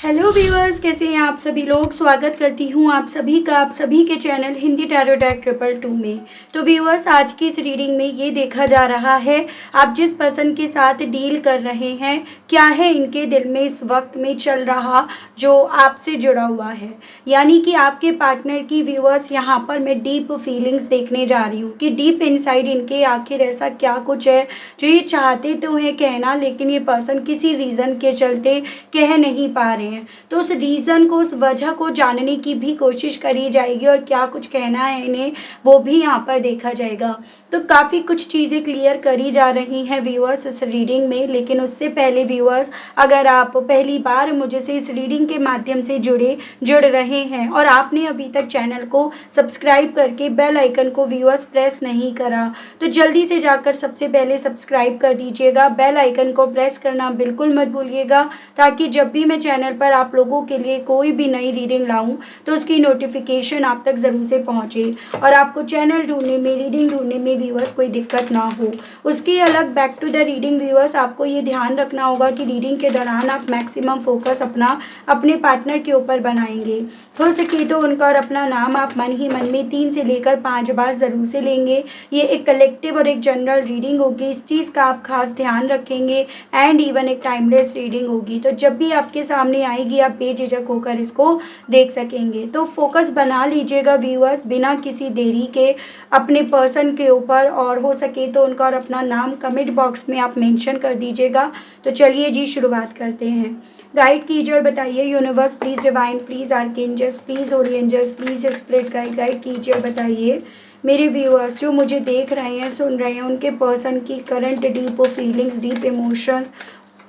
Hello viewers, कैसे हैं आप सभी लोग। स्वागत करती हूं आप सभी का आप सभी के चैनल हिंदी टैरो डेक 222 में। तो व्यूअर्स, आज की इस रीडिंग में ये देखा जा रहा है आप जिस पर्सन के साथ डील कर रहे हैं, क्या है इनके दिल में इस वक्त में चल रहा जो आपसे जुड़ा हुआ है। यानी कि आपके पार्टनर की व्यूअर्स यहाँ पर मैं डीप फीलिंग्स देखने जा रही हूँ कि डीप इनसाइड इनके आखिर ऐसा क्या कुछ है जो ये चाहते तो हैं कहना, लेकिन ये पर्सन किसी रीज़न के चलते कह नहीं पा रहे हैं। तो उस रीज़न को, उस वजह को जानने की भी कोशिश करी जाएगी और क्या कुछ कहना है इन्हें वो भी यहाँ पर देखा जाएगा। तो काफ़ी कुछ चीज़ें क्लियर करी जा रही हैं व्यूअर्स इस रीडिंग में। लेकिन उससे पहले व्यूअर्स, अगर आप पहली बार मुझे से इस रीडिंग के माध्यम से जुड़ रहे हैं और आपने अभी तक चैनल को सब्सक्राइब करके बेल आइकन को व्यूअर्स प्रेस नहीं करा, तो जल्दी से जाकर सबसे पहले सब्सक्राइब कर दीजिएगा। बेल आइकन को प्रेस करना बिल्कुल मत भूलिएगा, ताकि जब भी मैं चैनल पर आप लोगों के लिए कोई भी नई रीडिंग लाऊं तो उसकी नोटिफिकेशन आप तक ज़रूर से पहुंचे और आपको चैनल ढूंढने में, रीडिंग ढूंढने में व्यूअर्स कोई दिक्कत ना हो। उसके अलग back to the reading viewers, आपको ये ध्यान रखना होगा कि रीडिंग के दौरान आप मैक्सिमम फोकस अपने पार्टनर के ऊपर बनाएंगे। हो सके तो उनका और अपना नाम आप मन ही मन में 3 से लेकर 5 बार ज़रूर से लेंगे। ये एक कलेक्टिव और एक जनरल रीडिंग होगी, इस चीज़ का आप खास ध्यान रखेंगे। एंड इवन एक टाइमलेस रीडिंग होगी, तो जब भी आपके सामने आएगी आप बेझिझक होकर इसको देख सकेंगे। तो फोकस बना लीजिएगा व्यूअर्स बिना किसी देरी के अपने पर्सन के ऊपर, और हो सके तो उनका और अपना नाम कमेंट बॉक्स में आप मेंशन कर दीजिएगा। तो चलिए जी, शुरुआत करते हैं। गाइड कीजिए और बताइए universe please, divine please, archangels please, holy angels please, spirit guide कीजिए और बताइए मेरे व्यूअर्स जो मुझे देख रहे हैं, सुन रहे हैं, उनके पर्सन की current deep feelings, deep emotions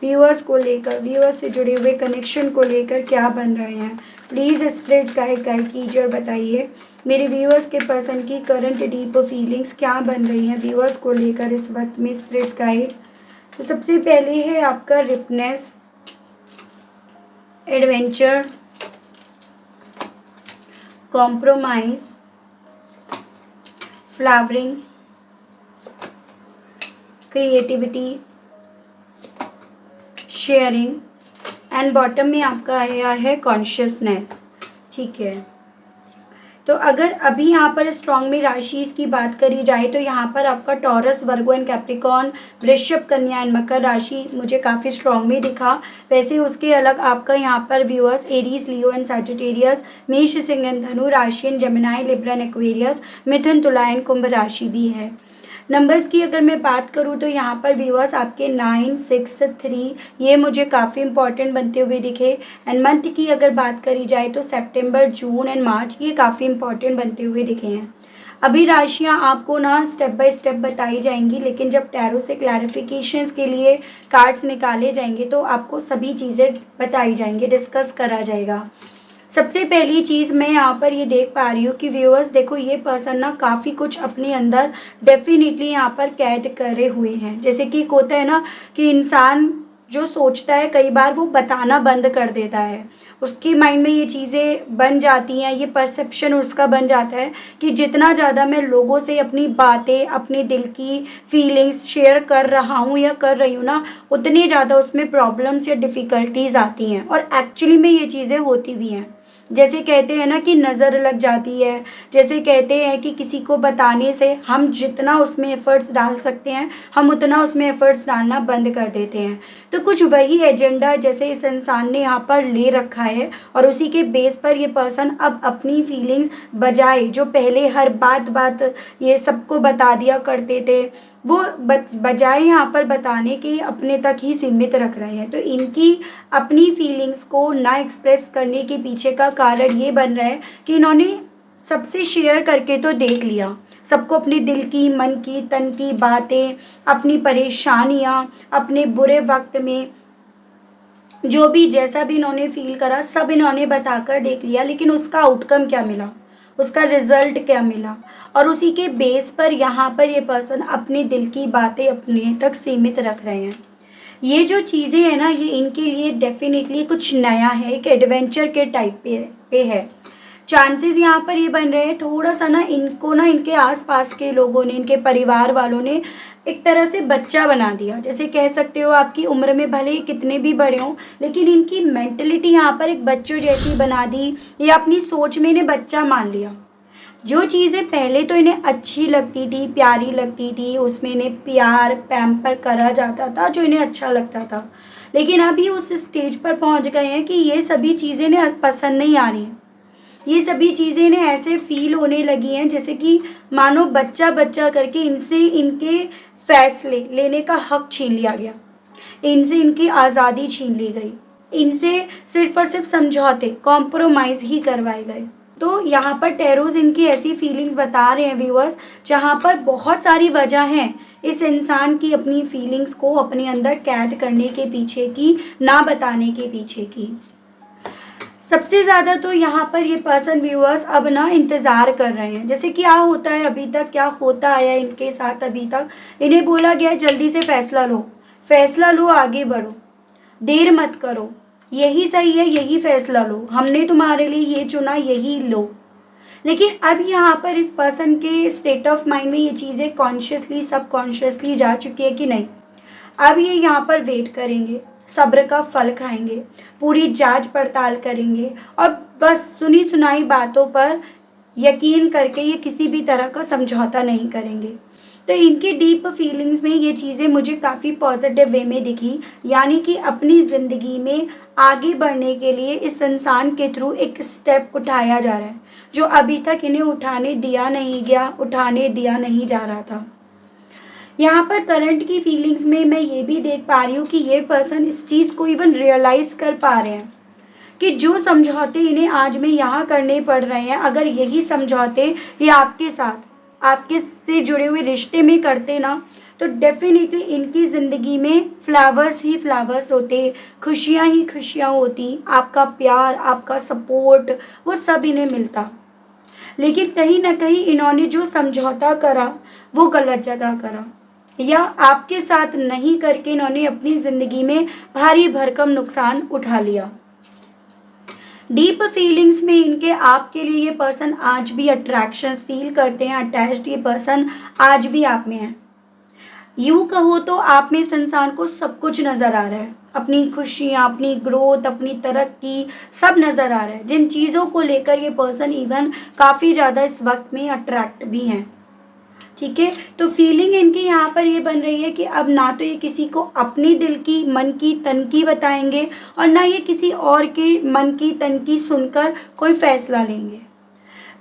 viewers को लेकर, व्यूअर्स से जुड़े हुए कनेक्शन को लेकर क्या बन रहे हैं। प्लीज़ स्पिरिट गाइड कीजिए और बताइए मेरे व्यूअर्स के पर्सन की करंट डीप फीलिंग्स क्या बन रही हैं व्यूअर्स को लेकर इस वक्त में। स्पिरिट गाइड, तो सबसे पहले है आपका ripeness, adventure, compromise, flowering, creativity, sharing, and bottom में आपका आया है कॉन्शियसनेस। ठीक है, तो अगर अभी यहाँ पर स्ट्रॉन्ग में राशि की बात करी जाए तो यहाँ पर आपका टॉरस, वर्गो एंड कैप्रिकॉन, वृषभ, कन्या एंड मकर राशि मुझे काफ़ी स्ट्रॉन्ग में दिखा। वैसे उसके अलग आपका यहाँ पर viewers Aries, Leo and Sagittarius, मेष, सिंह एंड धनु राशि एंड जमिनाई, लिब्रा एंड एक्वेरियस, मिथुन, तुला एंड कुंभ राशि भी है। नंबर्स की अगर मैं बात करूँ तो यहाँ पर व्यूअर्स आपके 9, 6, 3 ये मुझे काफ़ी इंपॉर्टेंट बनते हुए दिखे। एंड मंथ की अगर बात करी जाए तो सितंबर, जून एंड मार्च ये काफ़ी इंपॉर्टेंट बनते हुए दिखे हैं। अभी राशियाँ आपको ना स्टेप बाय स्टेप बताई जाएंगी, लेकिन जब टैरो से क्लैरिफिकेशंस के लिए कार्ड्स निकाले जाएंगे तो आपको सभी चीज़ें बताई जाएंगी, डिस्कस करा जाएगा। सबसे पहली चीज़ मैं यहाँ पर ये देख पा रही हूँ कि व्यूअर्स देखो, ये पर्सन ना काफ़ी कुछ अपने अंदर डेफिनेटली यहाँ पर कैद करे हुए हैं। जैसे कि एक होता है ना कि इंसान जो सोचता है कई बार वो बताना बंद कर देता है, उसकी माइंड में ये चीज़ें बन जाती हैं, ये परसेप्शन उसका बन जाता है कि जितना ज़्यादा मैं लोगों से अपनी बातें, अपने दिल की फीलिंग्स शेयर कर रहा हूँ या कर रही हूँ ना, उतनी ज़्यादा उसमें प्रॉब्लम्स या डिफ़िकल्टीज़ आती हैं। और एक्चुअली में ये चीज़ें होती भी हैं। जैसे कहते हैं ना कि नज़र लग जाती है, जैसे कहते हैं कि किसी को बताने से हम जितना उसमें एफ़र्ट्स डाल सकते हैं हम उतना उसमें एफ़र्ट्स डालना बंद कर देते हैं। तो कुछ वही एजेंडा जैसे इस इंसान ने यहाँ पर ले रखा है, और उसी के बेस पर ये पर्सन अब अपनी फीलिंग्स बजाय जो पहले हर बात ये सबको बता दिया करते थे, वो बजाय यहाँ पर बताने के अपने तक ही सीमित रख रहे हैं। तो इनकी अपनी फीलिंग्स को ना एक्सप्रेस करने के पीछे का कारण ये बन रहा है कि इन्होंने सबसे शेयर करके तो देख लिया, सबको अपने दिल की, मन की, तन की बातें, अपनी परेशानियाँ, अपने बुरे वक्त में जो भी जैसा भी इन्होंने फील करा सब इन्होंने बताकर देख लिया, लेकिन उसका आउटकम क्या मिला, उसका रिजल्ट क्या मिला, और उसी के बेस पर यहाँ पर ये पर्सन अपने दिल की बातें अपने तक सीमित रख रहे हैं। ये जो चीज़ें हैं ना, ये इनके लिए डेफिनेटली कुछ नया है, एक एडवेंचर के टाइप पे है। चांसेस यहाँ पर ये बन रहे हैं थोड़ा सा ना, इनको ना इनके आसपास के लोगों ने, इनके परिवार वालों ने एक तरह से बच्चा बना दिया। जैसे कह सकते हो आपकी उम्र में भले ही कितने भी बड़े हों, लेकिन इनकी मेंटलिटी यहाँ पर एक बच्चों जैसी बना दी, या अपनी सोच में इन्हें बच्चा मान लिया। जो चीज़ें पहले तो इन्हें अच्छी लगती थी, प्यारी लगती थी, उसमें इन्हें प्यार पैम्पर करा जाता था, जो इन्हें अच्छा लगता था, लेकिन अभी उस स्टेज पर पहुंच गए हैं कि ये सभी चीज़ें इन्हें पसंद नहीं आ रही हैं। ये सभी चीज़ें इन्हें ऐसे फील होने लगी हैं जैसे कि मानो बच्चा बच्चा करके इनसे इनके फैसले लेने का हक छीन लिया गया, इनसे इनकी आज़ादी छीन ली गई, इनसे सिर्फ और सिर्फ समझौते, कॉम्प्रोमाइज़ ही करवाए गए। तो यहाँ पर टैरोज़ इनकी ऐसी फीलिंग्स बता रहे हैं व्यूअर्स, जहाँ पर बहुत सारी वजह हैं इस इंसान की अपनी फीलिंग्स को अपने अंदर कैद करने के पीछे की, ना बताने के पीछे की। सबसे ज़्यादा तो यहाँ पर ये पर्सन व्यूअर्स अब ना इंतज़ार कर रहे हैं। जैसे क्या होता है अभी तक, क्या होता आया इनके साथ अभी तक, इन्हें बोला गया है जल्दी से फैसला लो, आगे बढ़ो, देर मत करो, यही सही है, यही फैसला लो, हमने तुम्हारे लिए ये चुना, यही लो। लेकिन अब यहाँ पर इस पर्सन के स्टेट ऑफ माइंड में ये चीज़ें कॉन्शियसली सबकॉन्शियसली जा चुकी है कि नहीं, अब ये यहाँ पर वेट करेंगे, सब्र का फल खाएंगे, पूरी जांच पड़ताल करेंगे, और बस सुनी सुनाई बातों पर यकीन करके ये किसी भी तरह का समझौता नहीं करेंगे। तो इनकी डीप फीलिंग्स में ये चीज़ें मुझे काफ़ी पॉजिटिव वे में दिखी, यानी कि अपनी ज़िंदगी में आगे बढ़ने के लिए इस इंसान के थ्रू एक स्टेप उठाया जा रहा है, जो अभी तक इन्हें उठाने दिया नहीं जा रहा था। यहाँ पर करंट की फीलिंग्स में मैं ये भी देख पा रही हूँ कि ये पर्सन इस चीज़ को इवन रियलाइज़ कर पा रहे हैं कि जो समझौते इन्हें आज में यहाँ करने पड़ रहे हैं, अगर यही समझौते ये आपके साथ, आपके से जुड़े हुए रिश्ते में करते ना, तो डेफिनेटली इनकी ज़िंदगी में फ्लावर्स ही फ्लावर्स होते, खुशियाँ ही खुशियाँ होती, आपका प्यार, आपका सपोर्ट, वो सब इन्हें मिलता। लेकिन कहीं ना कहीं इन्होंने जो समझौता करा वो गलत जगह करा, या आपके साथ नहीं करके इन्होंने अपनी ज़िंदगी में भारी भरकम नुकसान उठा लिया। डीप फीलिंग्स में इनके आपके लिए ये पर्सन आज भी अट्रैक्शंस फील करते हैं, अटैच्ड ये पर्सन आज भी आप में है। यूँ कहो तो आप में इस इंसान को सब कुछ नज़र आ रहा है, अपनी खुशियाँ, अपनी ग्रोथ, अपनी तरक्की, सब नज़र आ रहा है, जिन चीज़ों को लेकर ये पर्सन इवन काफ़ी ज़्यादा इस वक्त में अट्रैक्ट भी हैं। ठीक है, तो फीलिंग इनकी यहाँ पर ये बन रही है कि अब ना तो ये किसी को अपने दिल की, मन की, तन की बताएंगे, और ना ये किसी और के मन की, तन की सुनकर कोई फैसला लेंगे।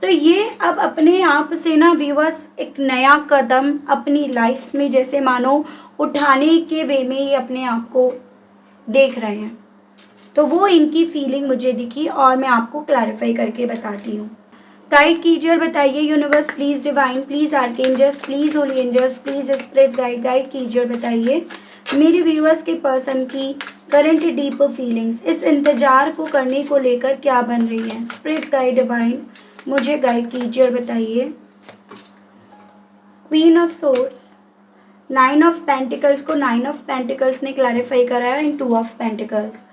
तो ये अब अपने आप से ना व्यूअर्स एक नया कदम अपनी लाइफ में जैसे मानो उठाने के वे में ये अपने आप को देख रहे हैं। तो वो इनकी फीलिंग मुझे दिखी और मैं आपको क्लैरिफाई करके बताती हूँ। गाइड कीजिए और बताइए universe, please divine, please archangels, please holy angels, please spirits guide कीजिए और बताइए मेरे व्यूअर्स के पर्सन की करंट डीप फीलिंग्स इस इंतज़ार को करने को लेकर क्या बन रही है। स्पिरिट्स गाइड डिवाइन मुझे गाइड कीजिए और बताइए। Queen of swords, 9 of pentacles को 9 ऑफ पेंटिकल्स ने क्लैरिफाई करा है एंड 2 ऑफ पेंटिकल्स।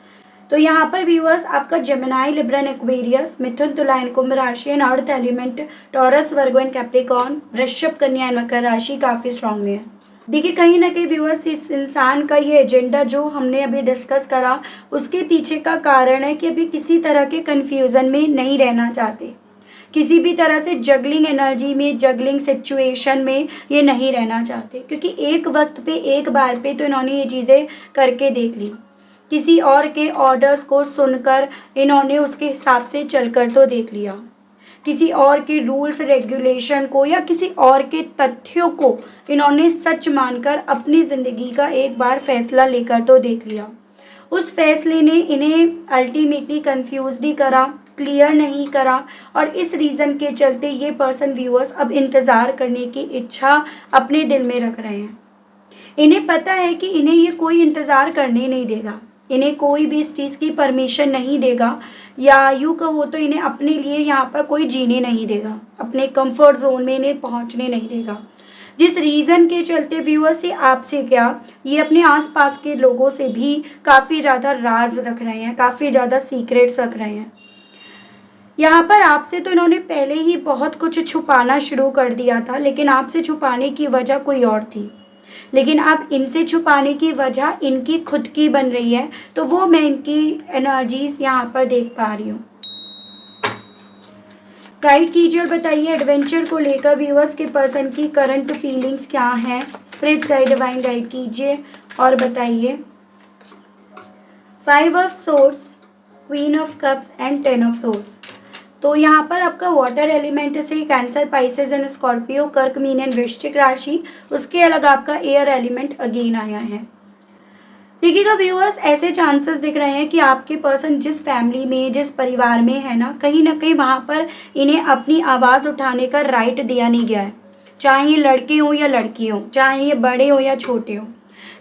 तो यहाँ पर व्यूअर्स आपका जेमिनाई, लिब्रन, एक्वेरियस, मिथुन, तुला एंड कुंभ राशि and earth element, taurus, Virgo and Capricorn, Vrishabh, Kanya and Makar राशि काफ़ी स्ट्रांग में है। देखिए कहीं ना कहीं व्यूअर्स इस इंसान का ये एजेंडा जो हमने अभी डिस्कस करा, उसके पीछे का कारण है कि अभी किसी तरह के कन्फ्यूज़न में नहीं रहना चाहते, किसी भी तरह से जगलिंग एनर्जी में, जगलिंग सिचुएशन में ये नहीं रहना चाहते, क्योंकि एक वक्त पे, एक बार पे तो इन्होंने ये चीज़ें करके देख ली। किसी और के ऑर्डर्स को सुनकर इन्होंने उसके हिसाब से चलकर तो देख लिया, किसी और के रूल्स रेगुलेशन को या किसी और के तथ्यों को इन्होंने सच मानकर अपनी ज़िंदगी का एक बार फैसला लेकर तो देख लिया। उस फैसले ने इन्हें अल्टीमेटली कंफ्यूज्ड ही करा, क्लियर नहीं करा, और इस रीज़न के चलते ये पर्सन व्यूअर्स अब इंतज़ार करने की इच्छा अपने दिल में रख रहे हैं। इन्हें पता है कि इन्हें ये कोई इंतज़ार करने नहीं देगा, इन्हें कोई भी इस चीज़ की परमिशन नहीं देगा, या यूँ कहो तो इन्हें अपने लिए यहाँ पर कोई जीने नहीं देगा, अपने कंफर्ट जोन में इन्हें पहुँचने नहीं देगा। जिस रीज़न के चलते व्यूअर्स से आपसे क्या, ये अपने आसपास के लोगों से भी काफ़ी ज़्यादा राज रख रहे हैं, काफ़ी ज़्यादा सीक्रेट्स रख रहे हैं। यहाँ पर आपसे तो इन्होंने पहले ही बहुत कुछ छुपाना शुरू कर दिया था, लेकिन आपसे छुपाने की वजह कोई और थी। लेकिन अब इनसे छुपाने की वजह इनकी खुद की बन रही है, तो वो मैं इनकी एनर्जीज यहाँ पर देख पा रही हूँ। गाइड कीजिए और बताइए एडवेंचर को लेकर व्यूअर्स के पर्सन की करंट फीलिंग्स क्या हैं। स्पिरिट गाइड, डिवाइन गाइड कीजिए और बताइए। 5 of swords, queen of cups and 10 of swords. तो यहाँ पर आपका वाटर एलिमेंट से कैंसर, पाइसेस एंड स्कॉर्पियो, कर्क, मीन एंड वृश्चिक राशि, उसके अलग आपका एयर एलिमेंट अगेन आया है। देखिएगा व्यूअर्स, ऐसे चांसेस दिख रहे हैं कि आपके पर्सन जिस फैमिली में, जिस परिवार में है ना कहीं वहाँ पर इन्हें अपनी आवाज़ उठाने का राइट दिया नहीं गया है। चाहे ये लड़के हों या लड़की हों, चाहे ये बड़े हों या छोटे हों,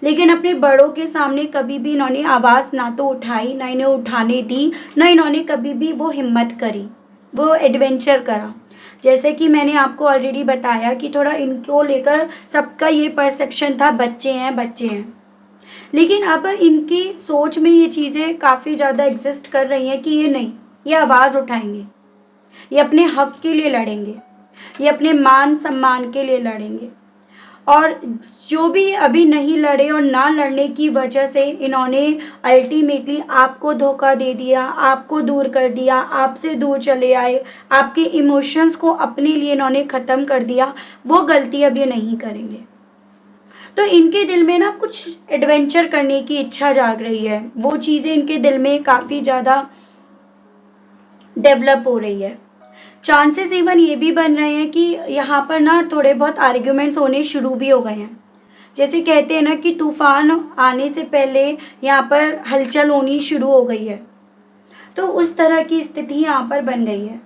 लेकिन अपने बड़ों के सामने कभी भी इन्होंने आवाज़ ना तो उठाई, ना इन्हें उठाने दी, ना इन्होंने कभी भी वो हिम्मत करी, वो एडवेंचर करा। जैसे कि मैंने आपको ऑलरेडी बताया कि थोड़ा इनको लेकर सबका ये परसेप्शन था, बच्चे हैं बच्चे हैं, लेकिन अब इनकी सोच में ये चीज़ें काफ़ी ज़्यादा एग्जिस्ट कर रही हैं कि ये नहीं, ये आवाज़ उठाएंगे, ये अपने हक के लिए लड़ेंगे, ये अपने मान सम्मान के लिए लड़ेंगे। और जो भी अभी नहीं लड़े और ना लड़ने की वजह से इन्होंने अल्टीमेटली आपको धोखा दे दिया, आपको दूर कर दिया, आपसे दूर चले आए, आपके इमोशंस को अपने लिए इन्होंने ख़त्म कर दिया, वो गलती अब ये नहीं करेंगे। तो इनके दिल में ना कुछ एडवेंचर करने की इच्छा जाग रही है, वो चीज़ें इनके दिल में काफ़ी ज़्यादा डेवलप हो रही है। चांसेस इवन ये भी बन रहे हैं कि यहाँ पर ना थोड़े बहुत आर्ग्यूमेंट्स होने शुरू भी हो गए हैं। जैसे कहते हैं ना कि तूफान आने से पहले यहाँ पर हलचल होनी शुरू हो गई है, तो उस तरह की स्थिति यहाँ पर बन गई है।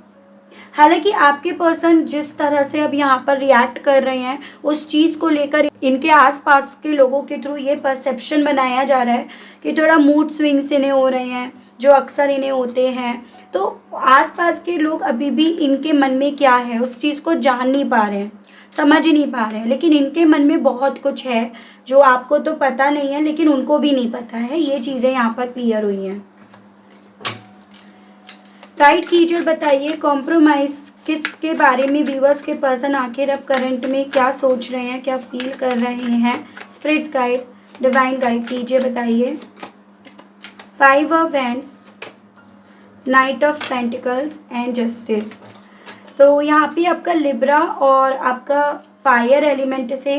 हालांकि आपके पर्सन जिस तरह से अब यहाँ पर रिएक्ट कर रहे हैं, उस चीज़ को लेकर इनके आसपास के लोगों के थ्रू ये परसेप्शन बनाया जा रहा है कि थोड़ा मूड स्विंग्स इन्हें हो रहे हैं, जो अक्सर इन्हें होते हैं। तो आसपास के लोग अभी भी इनके मन में क्या है उस चीज़ को जान नहीं पा रहे हैं, समझ नहीं पा रहे हैं, लेकिन इनके मन में बहुत कुछ है जो आपको तो पता नहीं है, लेकिन उनको भी नहीं पता है। ये चीज़ें यहाँ पर क्लियर हुई हैं। गाइड कीजिए और बताइए कॉम्प्रोमाइज़ किसके बारे में व्यूअर्स के पर्सन आखिर अब करंट में क्या सोच रहे हैं, क्या फील कर रहे हैं। स्पिरिट्स गाइड, डिवाइन गाइड कीजिए, बताइए। 5 of wands, night of pentacles and justice. तो यहाँ पे आपका लिब्रा और आपका फायर एलिमेंट से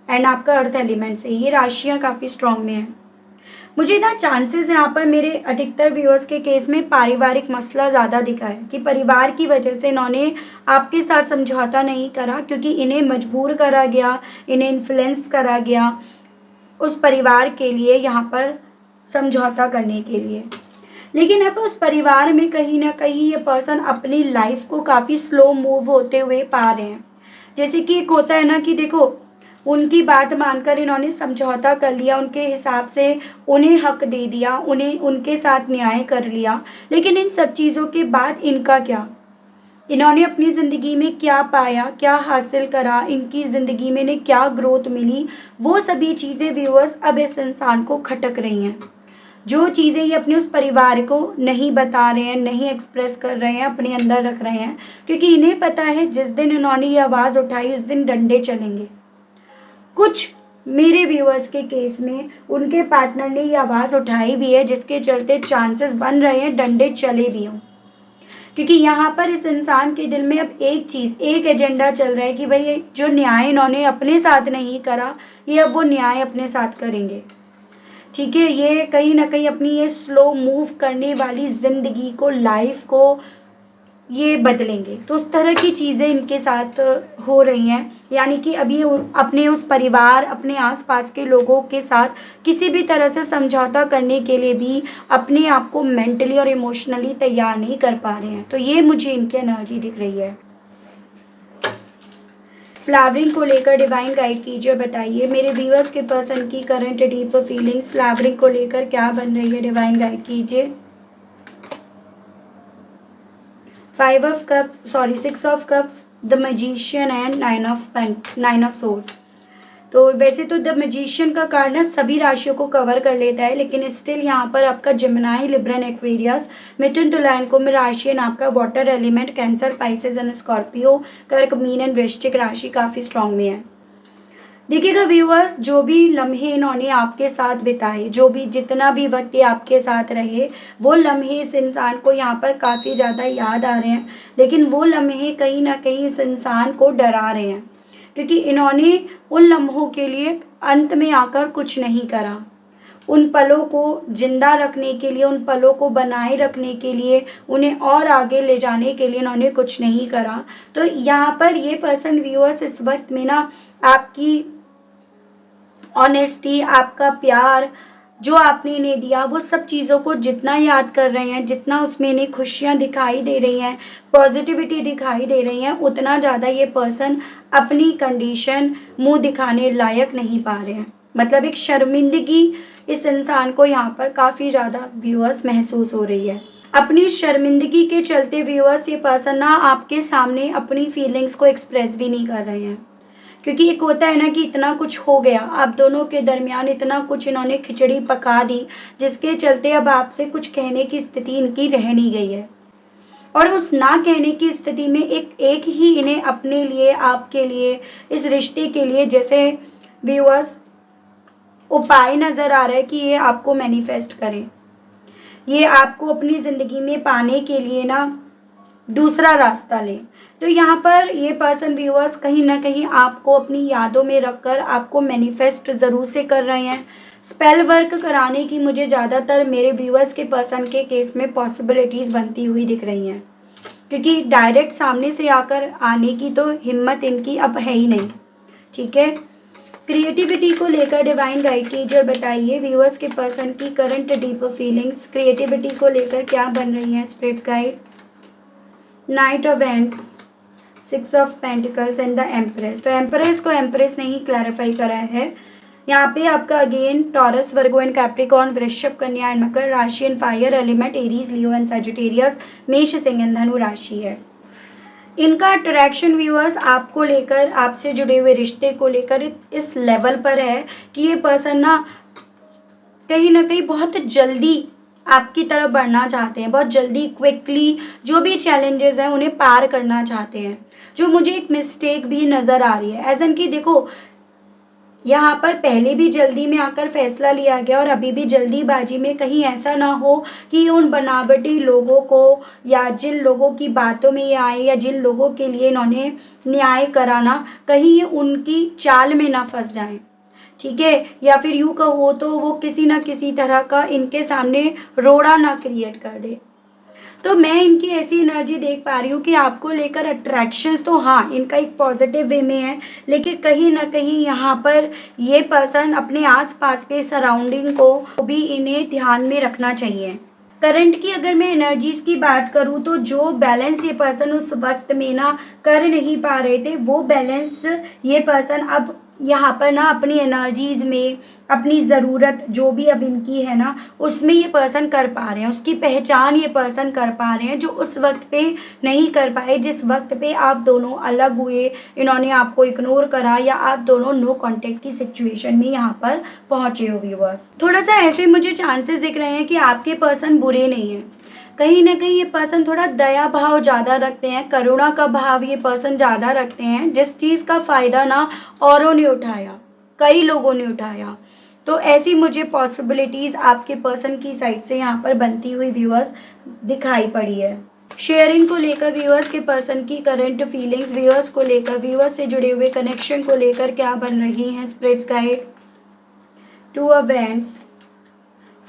एंड आपका अर्थ एलिमेंट से ये राशियाँ काफ़ी स्ट्रॉन्ग में हैं। मुझे ना चांसेस यहाँ पर मेरे अधिकतर व्यूअर्स के केस में पारिवारिक मसला ज़्यादा दिखा है कि परिवार की वजह से इन्होंने आपके साथ समझौता नहीं करा, क्योंकि इन्हें मजबूर करा गया, इन्हें इन्फ्लुएंस करा गया उस परिवार के लिए यहाँ पर समझौता करने के लिए। लेकिन अब उस परिवार में कहीं ना कहीं ये पर्सन अपनी लाइफ को काफ़ी स्लो मूव होते हुए पा रहे हैं। जैसे कि एक होता है ना कि देखो, उनकी बात मानकर इन्होंने समझौता कर लिया, उनके हिसाब से उन्हें हक दे दिया, उन्हें उनके साथ न्याय कर लिया, लेकिन इन सब चीज़ों के बाद इनका क्या, इन्होंने अपनी ज़िंदगी में क्या पाया, क्या हासिल करा, इनकी ज़िंदगी में इन्हें क्या ग्रोथ मिली, वो सभी चीज़ें व्यूअर्स अब इस इंसान को खटक रही हैं। जो चीज़ें ये अपने उस परिवार को नहीं बता रहे हैं, नहीं एक्सप्रेस कर रहे हैं, अपने अंदर रख रहे हैं, क्योंकि इन्हें पता है जिस दिन इन्होंने ये आवाज़ उठाई उस दिन डंडे चलेंगे। कुछ मेरे व्यूअर्स के केस में उनके पार्टनर ने ये आवाज़ उठाई भी है, जिसके चलते चांसेस बन रहे हैं डंडे चले भी हों, क्योंकि यहाँ पर इस इंसान के दिल में अब एक चीज़, एक एजेंडा चल रहा है कि भाई ये जो न्याय इन्होंने अपने साथ नहीं करा, ये अब वो न्याय अपने साथ करेंगे। ठीक है, ये कहीं ना कहीं अपनी ये स्लो मूव करने वाली ज़िंदगी को, लाइफ को ये बदलेंगे। तो उस तरह की चीज़ें इनके साथ हो रही हैं, यानी कि अभी अपने उस परिवार, अपने आसपास के लोगों के साथ किसी भी तरह से समझौता करने के लिए भी अपने आप को मेंटली और इमोशनली तैयार नहीं कर पा रहे हैं। तो ये मुझे इनकी एनर्जी दिख रही है। फ्लावरिंग को लेकर डिवाइन गाइड कीजिए, बताइए मेरे व्यूअर्स के पर्सन की करंट डीप फीलिंग्स फ्लावरिंग को लेकर क्या बन रही है, डिवाइन गाइड कीजिए। 6 of cups, the magician and 9 of swords. तो वैसे तो द मैजिशियन का कार्ड ना सभी राशियों को कवर कर लेता है, लेकिन स्टिल यहाँ पर आपका जेमिनी, लिब्रा, एक्वेरियस, मिथुन, तुला एंड कुंभ राशि एंड आपका water element, cancer, Pisces and Scorpio, कर्क, मीन एंड वृश्चिक राशि काफ़ी स्ट्रांग में है। देखिएगा व्यूअर्स, जो भी लम्हे इन्होंने आपके साथ बिताए, जो भी जितना भी वक्त ये आपके साथ रहे, वो लम्हे इस इंसान को यहाँ पर काफ़ी ज़्यादा याद आ रहे हैं, लेकिन वो लम्हे कहीं ना कहीं इस इंसान को डरा रहे हैं, क्योंकि इन्होंने उन लम्हों के लिए अंत में आकर कुछ नहीं करा। उन पलों को जिंदा रखने के लिए, उन पलों को बनाए रखने के लिए, उन्हें और आगे ले जाने के लिए इन्होंने कुछ नहीं करा। तो यहाँ पर ये पर्सन व्यूअर्स इस वक्त में ना आपकी ऑनेस्टी, आपका प्यार जो आपने इन्हें दिया, वो सब चीज़ों को जितना याद कर रहे हैं, जितना उसमें इन्हें खुशियाँ दिखाई दे रही हैं, पॉजिटिविटी दिखाई दे रही हैं, उतना ज़्यादा ये पर्सन अपनी कंडीशन मुंह दिखाने लायक नहीं पा रहे हैं। मतलब एक शर्मिंदगी इस इंसान को यहाँ पर काफ़ी ज़्यादा व्यूअर्स महसूस हो रही है। अपनी शर्मिंदगी के चलते व्यूअर्स ये पर्सन ना आपके सामने अपनी फीलिंग्स को एक्सप्रेस भी नहीं कर रहे हैं, क्योंकि एक होता है ना कि इतना कुछ हो गया आप दोनों के दरमियान, इतना कुछ इन्होंने खिचड़ी पका दी, जिसके चलते अब आपसे कुछ कहने की स्थिति इनकी रह नहीं गई है। और उस ना कहने की स्थिति में एक ही इन्हें अपने लिए, आपके लिए, इस रिश्ते के लिए जैसे व्यूअर्स उपाय नज़र आ रहा है कि ये आपको मैनिफेस्ट करें, ये आपको अपनी ज़िंदगी में पाने के लिए ना दूसरा रास्ता लें। तो यहाँ पर ये पर्सन व्यूअर्स कहीं ना कहीं आपको अपनी यादों में रखकर आपको मैनिफेस्ट ज़रूर से कर रहे हैं। स्पेल वर्क कराने की मुझे ज़्यादातर मेरे व्यूअर्स के पर्सन के केस में पॉसिबिलिटीज़ बनती हुई दिख रही हैं, क्योंकि डायरेक्ट सामने से आकर आने की तो हिम्मत इनकी अब है ही नहीं। ठीक है, क्रिएटिविटी को लेकर डिवाइन गाइड कीजिए और बताइए व्यूअर्स के पर्सन की करंट डीप फीलिंग्स क्रिएटिविटी को लेकर क्या बन रही हैं spirits guide. Knight of wands, 6 of pentacles and the empress. तो एम्प्रेस को एम्प्रेस नहीं क्लैरिफाई करा है यहाँ पे। आपका again Taurus, Virgo and Capricorn, Vrishabh, Kanya and Makar राशि and fire element, Aries, Leo and Sagittarius, Mesh, Singh and धनु राशि है। इनका अट्रैक्शन व्यूअर्स आपको लेकर, आपसे जुड़े हुए रिश्ते को लेकर इस लेवल पर है कि ये पर्सन ना कहीं बहुत जल्दी आपकी तरफ बढ़ना चाहते हैं, बहुत जल्दी क्विकली जो भी चैलेंजेस हैं उन्हें पार करना चाहते हैं। जो मुझे एक मिस्टेक भी नज़र आ रही है, एज एन कि देखो यहाँ पर पहले भी जल्दी में आकर फैसला लिया गया और अभी भी जल्दीबाजी में कहीं ऐसा ना हो कि उन बनावटी लोगों को या जिन लोगों की बातों में ये आए या जिन लोगों के लिए इन्होंने न्याय कराना, कहीं ये उनकी चाल में ना फंस जाएं। ठीक है, या फिर यूँ कहो तो वो किसी ना किसी तरह का इनके सामने रोड़ा ना क्रिएट कर दे। तो मैं इनकी ऐसी एनर्जी देख पा रही हूँ कि आपको लेकर अट्रैक्शंस तो हाँ इनका एक पॉजिटिव वे में है, लेकिन कहीं ना कहीं यहाँ पर ये पर्सन अपने आसपास के सराउंडिंग को भी इन्हें ध्यान में रखना चाहिए। करंट की अगर मैं एनर्जीज की बात करूँ तो जो बैलेंस ये पर्सन उस वक्त में ना कर नहीं पा रहे थे, वो बैलेंस ये पर्सन अब यहाँ पर ना अपनी एनर्जीज में, अपनी ज़रूरत जो भी अब इनकी है ना उसमें ये पर्सन कर पा रहे हैं, उसकी पहचान ये पर्सन कर पा रहे हैं जो उस वक्त पे नहीं कर पाए, जिस वक्त पे आप दोनों अलग हुए, इन्होंने आपको इग्नोर करा या आप दोनों नो कांटेक्ट की सिचुएशन में यहाँ पर पहुँचे हो व्यूअर्स। थोड़ा सा ऐसे मुझे चांसेस दिख रहे हैं कि आपके पर्सन बुरे नहीं हैं, कहीं ना कहीं ये पर्सन थोड़ा दया भाव ज़्यादा रखते हैं, करुणा का भाव ये पर्सन ज़्यादा रखते हैं, जिस चीज़ का फ़ायदा ना औरों ने उठाया, कई लोगों ने उठाया। तो ऐसी मुझे पॉसिबिलिटीज़ आपके पर्सन की साइड से यहाँ पर बनती हुई व्यूअर्स दिखाई पड़ी है। शेयरिंग को लेकर व्यूअर्स के पर्सन की करंट फीलिंग्स, व्यूअर्स को लेकर, व्यूअर्स से जुड़े हुए कनेक्शन को लेकर क्या बन रही हैं spirits guide. 2 of wands,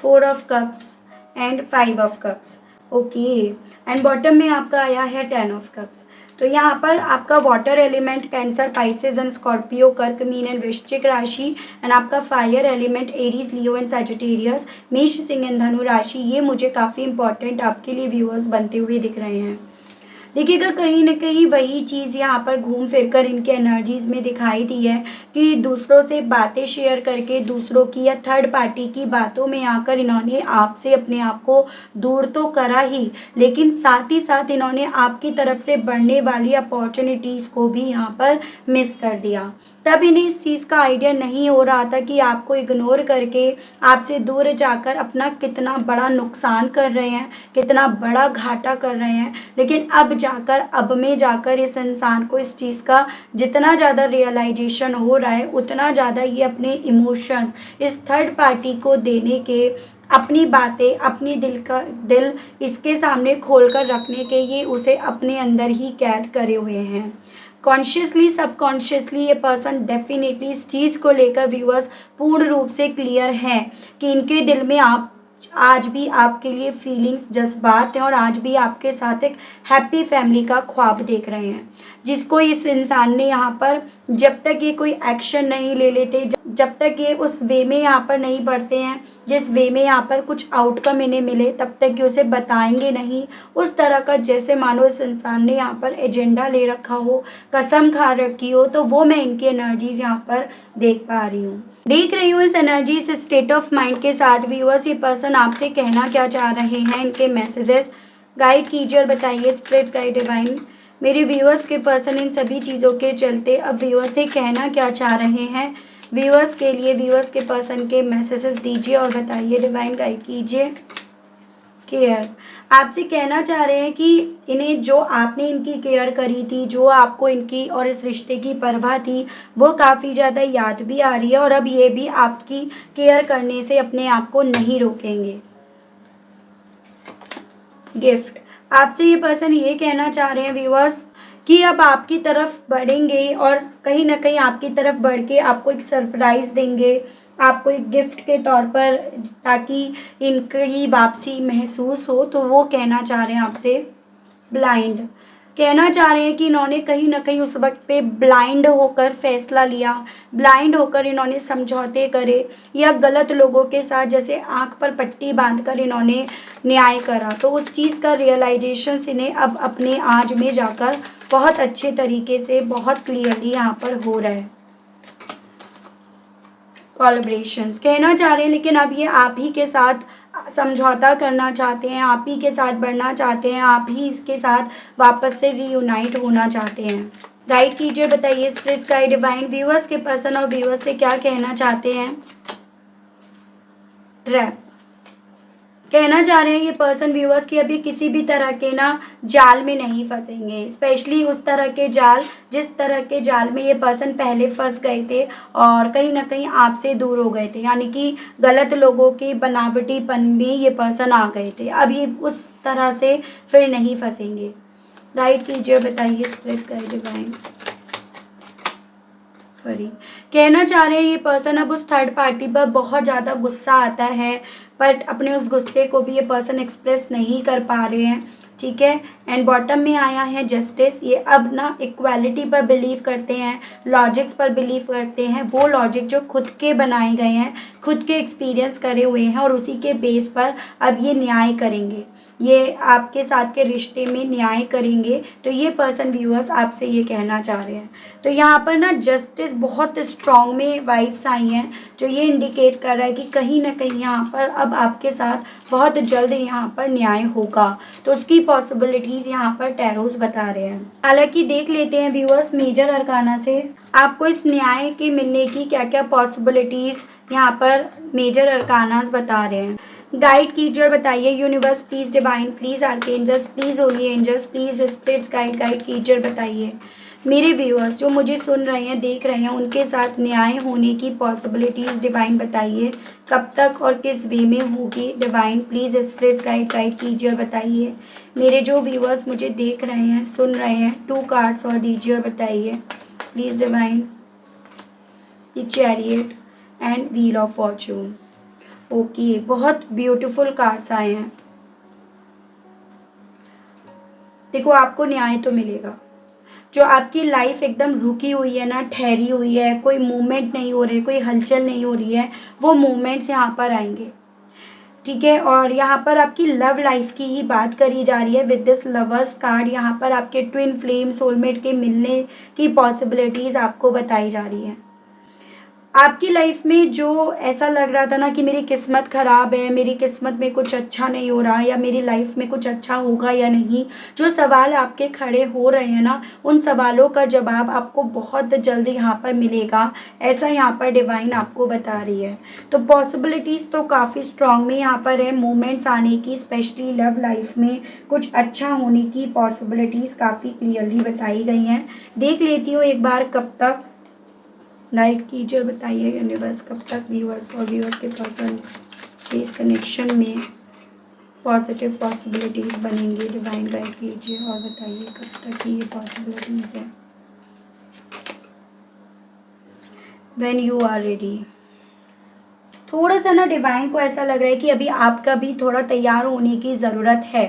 4 of cups and 5 of cups. Okay, and bottom में आपका आया है 10 ऑफ कप्स। तो यहाँ पर आपका water element cancer, Pisces and Scorpio, कर्क, मीन एंड वृश्चिक राशि एंड आपका fire element Aries, Leo and Sagittarius, Mesh, Singh and धनु राशि, ये मुझे काफ़ी इंपॉर्टेंट आपके लिए व्यूअर्स बनते हुए दिख रहे हैं। देखिएगा कहीं ना कहीं वही चीज़ यहाँ पर घूम फिर कर इनके एनर्जीज़ में दिखाई दी है कि दूसरों से बातें शेयर करके, दूसरों की या थर्ड पार्टी की बातों में आकर इन्होंने आपसे अपने आप को दूर तो करा ही, लेकिन साथ ही साथ इन्होंने आपकी तरफ से बढ़ने वाली अपॉर्चुनिटीज़ को भी यहाँ पर मिस कर दिया। तब इन्हें इस चीज़ का आइडिया नहीं हो रहा था कि आपको इग्नोर करके आपसे दूर जाकर अपना कितना बड़ा नुकसान कर रहे हैं, कितना बड़ा घाटा कर रहे हैं। लेकिन अब में जाकर इस इंसान को इस चीज़ का जितना ज़्यादा रियलाइजेशन हो रहा है, उतना ज़्यादा ये अपने इमोशन इस थर्ड पार्टी को देने के, अपनी बातें, अपनी दिल इसके सामने खोल कर रखने के, ये उसे अपने अंदर ही कैद करे हुए हैं। कॉन्शियसली सबकॉन्शियसली ये पर्सन डेफिनेटली इस चीज़ को लेकर व्यूअर्स पूर्ण रूप से क्लियर है कि इनके दिल में आप आज भी आपके लिए फीलिंग्स, जज्बात हैं और आज भी आपके साथ एक हैप्पी फैमिली का ख्वाब देख रहे हैं, जिसको इस इंसान ने यहाँ पर जब तक ये कोई एक्शन नहीं ले लेते, जब तक ये उस वे में यहाँ पर नहीं बढ़ते हैं जिस वे में यहाँ पर कुछ आउटकम इन्हें मिले, तब तक ये उसे बताएंगे नहीं। उस तरह का जैसे मानो इस इंसान ने यहाँ पर एजेंडा ले रखा हो, कसम खा रखी हो, तो वो मैं इनकी एनर्जीज यहाँ पर देख पा रही हूँ, देख रही हूँ। इस एनर्जी, इस स्टेट ऑफ माइंड के साथ व्यूअर्स ये पर्सन आपसे कहना क्या चाह रहे हैं, इनके मैसेजेस गाइड कीजिए और बताइए स्पिरिट गाइड डिवाइन। मेरे व्यूअर्स के पर्सन इन सभी चीज़ों के चलते अब व्यूअर्स से कहना क्या चाह रहे हैं, व्यूअर्स के लिए, व्यूअर्स के पर्सन के मैसेजेस दीजिए और बताइए, डिवाइन गाइड कीजिए। केयर, आपसे कहना चाह रहे हैं कि इन्हें जो आपने इनकी केयर करी थी, जो आपको इनकी और इस रिश्ते की परवाह थी, वो काफ़ी ज़्यादा याद भी आ रही है और अब ये भी आपकी केयर करने से अपने आप को नहीं रोकेंगे। गिफ्ट, आपसे ये पर्सन ये कहना चाह रहे हैं व्यूअर्स कि अब आपकी तरफ बढ़ेंगे और कहीं ना कहीं आपकी तरफ बढ़ के आपको एक सरप्राइज़ देंगे, आपको एक गिफ्ट के तौर पर, ताकि इनकी वापसी महसूस हो। तो वो कहना चाह रहे हैं आपसे ब्लाइंड, कहना चाह रहे हैं कि इन्होंने कहीं ना कहीं उस वक्त पे ब्लाइंड होकर फैसला लिया, ब्लाइंड होकर इन्होंने समझौते करे या गलत लोगों के साथ जैसे आंख पर पट्टी बांधकर इन्होंने न्याय करा। तो उस चीज़ का रियलाइजेशन इन्हें अब अपने आज में जाकर बहुत अच्छे तरीके से, बहुत क्लियरली यहाँ पर हो रहा है। कोलैबोरेशंस कहना चाह रहे हैं, लेकिन अब ये आप ही के साथ समझौता करना चाहते हैं, आप ही के साथ बढ़ना चाहते हैं, आप ही इसके साथ वापस से रीयूनाइट होना चाहते हैं। गाइड कीजिए, बताइए स्पिरिट्स गाइड डिवाइन, व्यूअर्स के पर्सन और व्यूअर्स से क्या कहना चाहते हैं। ट्रैप, कहना चाह रहे हैं ये पर्सन व्यूअर्स कि अभी किसी भी तरह के ना जाल में नहीं फंसेंगे, स्पेशली उस तरह के जाल जिस तरह के जाल में ये पर्सन पहले फंस गए थे और कहीं ना कहीं आपसे दूर हो गए थे, यानी कि गलत लोगों के बनावटीपन में ये पर्सन आ गए थे। अब ये उस तरह से फिर नहीं फंसेंगे। गाइड कीजिए, बताइए स्पिरिट गाइड डिवाइन। फरी, कहना चाह रहे हैं ये पर्सन अब उस थर्ड पार्टी पर बहुत ज़्यादा गुस्सा आता है, बट अपने उस गुस्से को भी ये पर्सन एक्सप्रेस नहीं कर पा रहे हैं, ठीक है। एंड बॉटम में आया है जस्टिस, ये अब ना इक्वालिटी पर बिलीव करते हैं, लॉजिक्स पर बिलीव करते हैं, वो लॉजिक जो खुद के बनाए गए हैं, खुद के एक्सपीरियंस करे हुए हैं और उसी के बेस पर अब ये न्याय करेंगे, ये आपके साथ के रिश्ते में न्याय करेंगे। तो ये पर्सन व्यूअर्स आपसे ये कहना चाह रहे हैं। तो यहाँ पर ना जस्टिस बहुत स्ट्रॉन्ग में वाइब्स आई हैं, जो ये इंडिकेट कर रहा है कि कहीं ना कहीं यहाँ पर अब आपके साथ बहुत जल्द यहाँ पर न्याय होगा। तो उसकी पॉसिबिलिटीज़ यहाँ पर टैरोस बता रहे हैं। हालांकि देख लेते हैं व्यूअर्स मेजर अरकाना से आपको इस न्याय के मिलने की क्या क्या पॉसिबिलिटीज़ यहाँ पर मेजर अरकानास बता रहे हैं। गाइड कीजिए और बताइए universe please, divine please, archangels please, holy angels please, spirits guide कीजिए और बताइए मेरे व्यूअर्स जो मुझे सुन रहे हैं, देख रहे हैं, उनके साथ न्याय होने की पॉसिबिलिटीज़ डिवाइन बताइए, कब तक और किस वे में होगी। डिवाइन प्लीज़ स्पिरिट्स गाइड कीजिए और बताइए मेरे जो व्यूअर्स मुझे देख रहे हैं, सुन रहे हैं, 2 कार्ड्स और दीजिए और बताइए please divine. The chariot and wheel of Fortune. Okay, बहुत ब्यूटीफुल कार्ड्स आए हैं। देखो आपको न्याय तो मिलेगा, जो आपकी लाइफ एकदम रुकी हुई है ना, ठहरी हुई है, कोई मूवमेंट नहीं हो रही, कोई हलचल नहीं हो रही है, वो मूवमेंट्स यहाँ पर आएंगे, ठीक है। और यहाँ पर आपकी लव लाइफ की ही बात करी जा रही है विद दिस लवर्स कार्ड। यहाँ पर आपके ट्विन फ्लेम सोलमेट के मिलने की पॉसिबिलिटीज़ आपको बताई जा रही है। आपकी लाइफ में जो ऐसा लग रहा था ना कि मेरी किस्मत ख़राब है, मेरी किस्मत में कुछ अच्छा नहीं हो रहा या मेरी लाइफ में कुछ अच्छा होगा या नहीं, जो सवाल आपके खड़े हो रहे हैं ना, उन सवालों का जवाब आपको बहुत जल्दी यहाँ पर मिलेगा, ऐसा यहाँ पर डिवाइन आपको बता रही है। तो पॉसिबिलिटीज़ तो काफ़ी स्ट्रांग में यहाँ पर है, मूवमेंट्स आने की, स्पेशली लव लाइफ में कुछ अच्छा होने की पॉसिबिलिटीज़ काफ़ी क्लियरली बताई गई हैं। देख लेती हूँ एक बार कब तक गाइड कीजिए और बताइए यूनिवर्स कब तक व्यूअर्स और व्यूअर्स के पर्सन के इस कनेक्शन में पॉजिटिव पॉसिबिलिटीज़ बनेंगी। डिवाइन गाइड कीजिए और बताइए कब तक की ये पॉसिबिलिटीज़ है। When you are ready. थोड़ा सा ना डिवाइन को ऐसा लग रहा है कि अभी आपका भी थोड़ा तैयार होने की ज़रूरत है,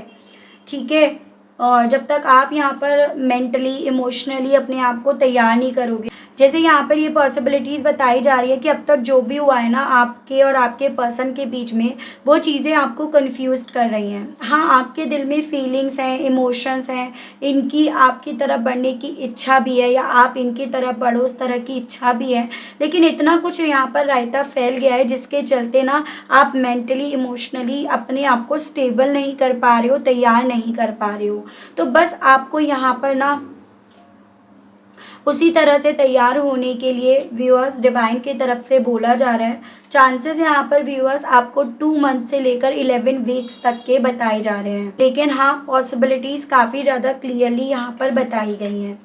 ठीक है। और जब तक आप यहाँ पर मेंटली इमोशनली अपने आप को तैयार नहीं करोगे, जैसे यहाँ पर ये पॉसिबिलिटीज़ बताई जा रही है कि अब तक जो भी हुआ है ना आपके और आपके पर्सन के बीच में, वो चीज़ें आपको कंफ्यूज कर रही हैं। हाँ, आपके दिल में फीलिंग्स हैं, इमोशंस हैं, इनकी आपकी तरफ बढ़ने की इच्छा भी है या आप इनकी तरफ बढ़ो उस तरह की इच्छा भी है, लेकिन इतना कुछ यहाँ पर रायता फैल गया है जिसके चलते ना आप मेंटली इमोशनली अपने आप को स्टेबल नहीं कर पा रहे हो, तैयार नहीं कर पा रहे हो। तो बस आपको यहाँ पर ना उसी तरह से तैयार होने के लिए व्यूअर्स डिवाइन की तरफ से बोला जा रहा है। चांसेस यहाँ पर व्यूअर्स आपको 2 मंथ से लेकर 11 वीक्स तक के बताए जा रहे हैं, लेकिन हाँ पॉसिबिलिटीज़ काफ़ी ज़्यादा क्लियरली यहाँ पर बताई गई हैं।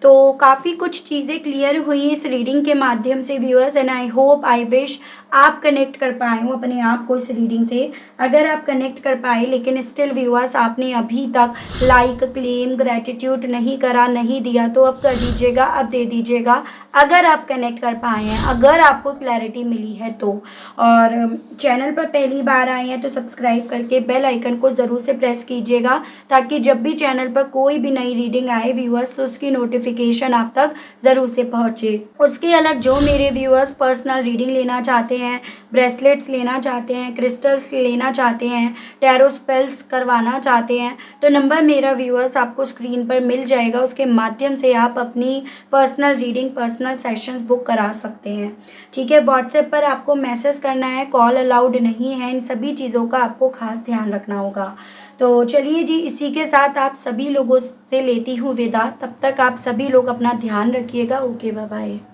तो काफ़ी कुछ चीज़ें क्लियर हुई इस रीडिंग के माध्यम से viewers, and I hope I wish आप कनेक्ट कर पाए हो अपने आप को इस रीडिंग से। अगर आप कनेक्ट कर पाए लेकिन स्टिल व्यूअर्स आपने अभी तक लाइक क्लेम ग्रेटिट्यूड नहीं करा, नहीं दिया, तो अब कर दीजिएगा, अब दे दीजिएगा अगर आप कनेक्ट कर पाए हैं, अगर आपको क्लैरिटी मिली है तो। और चैनल पर पहली बार आए हैं तो सब्सक्राइब करके बेल आइकन को ज़रूर से प्रेस कीजिएगा ताकि जब भी चैनल पर कोई भी नई रीडिंग आए व्यूअर्स तो उसकी नोटिफिकेशन आप तक ज़रूर से पहुँचे। उसके अलग जो मेरे व्यूअर्स पर्सनल रीडिंग लेना चाहते हैं, ब्रेसलेट्स लेना चाहते हैं, क्रिस्टल्स लेना चाहते हैं, टैरो स्पेल्स करवाना चाहते हैं, तो नंबर मेरा व्यूअर्स आपको स्क्रीन पर मिल जाएगा, उसके माध्यम से आप अपनी personal reading, personal sessions book करा सकते हैं, ठीक है। व्हाट्सएप पर आपको मैसेज करना है, कॉल अलाउड नहीं है, इन सभी चीज़ों का आपको खास ध्यान रखना होगा। तो चलिए जी, इसी के साथ आप सभी लोगों से लेती हूँ विदा। तब तक आप सभी लोग अपना ध्यान रखिएगा। Okay, bye bye.